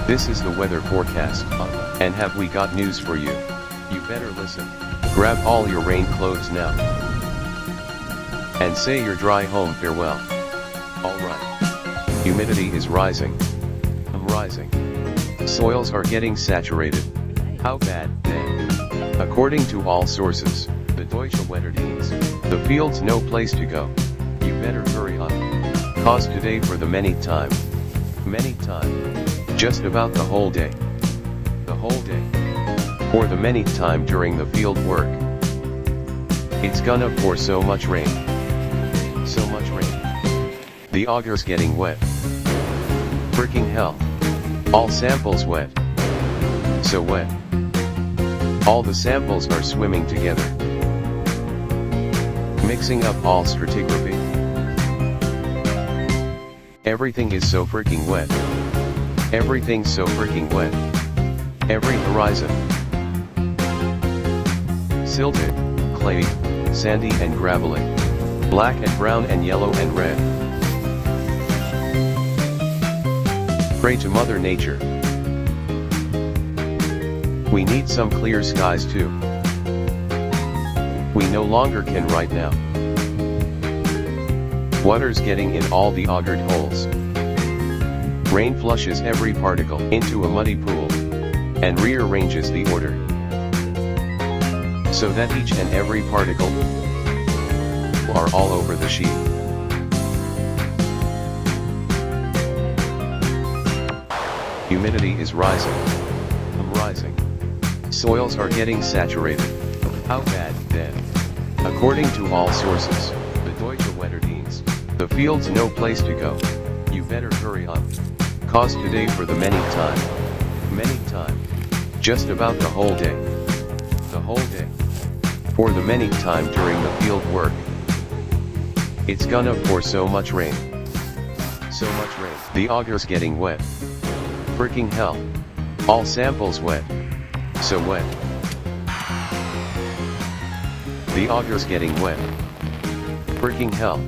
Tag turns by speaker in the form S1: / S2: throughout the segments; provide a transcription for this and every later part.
S1: This is the weather forecast, and have we got news for you? You better listen. Grab all your rain clothes now, and say your dry home farewell. Alright. Humidity is rising. Rising. Soils are getting saturated. How bad, then? According to all sources, the Deutsche Wetterdienst, the field's no place to go. You better hurry up. Cause today for the Manyth time. Manyth time. Just about the whole day. The whole day. For the Manyth time during the field work. It's gonna pour so much rain. So much rain. The auger's getting wet. Freaking hell. All samples wet. So wet. All the samples are swimming together. Mixing up all stratigraphy. Everything is so freaking wet. Everything's so freaking wet. Every horizon. Silted, clayey, sandy and gravelly. Black and brown and yellow and red. Pray to Mother Nature. We need some clear skies too. We no longer can right now. Water's getting in all the augered holes. Rain flushes every particle into a muddy pool, and rearranges the order, so that each and every particle are all over the sheet. Humidity is rising. Rising. Soils are getting saturated. How bad, then? According to all sources, the Deutsche Wetterdienst, the field's no place to go. You better hurry up. Cause today for the Manyth time. Manyth time. Just about the whole day. The whole day. For the Manyth time during the field work. It's gonna pour so much rain. So much rain. The auger's getting wet. Freaking hell. All samples wet. So wet. The auger's getting wet. Freaking hell.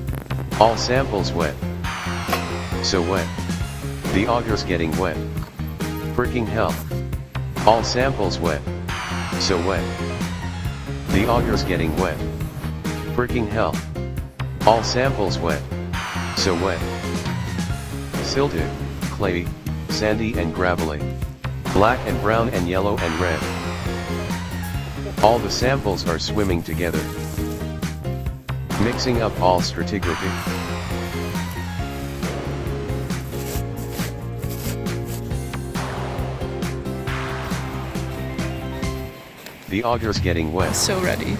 S1: All samples wet. So wet. The auger's getting wet. Freaking hell. All samples wet. So wet. The auger's getting wet. Freaking hell. All samples wet. So wet. Silted, clayey, sandy and gravelly. Black and brown and yellow and red. All the samples are swimming together. Mixing up all stratigraphy. The auger's getting wet.
S2: So ready.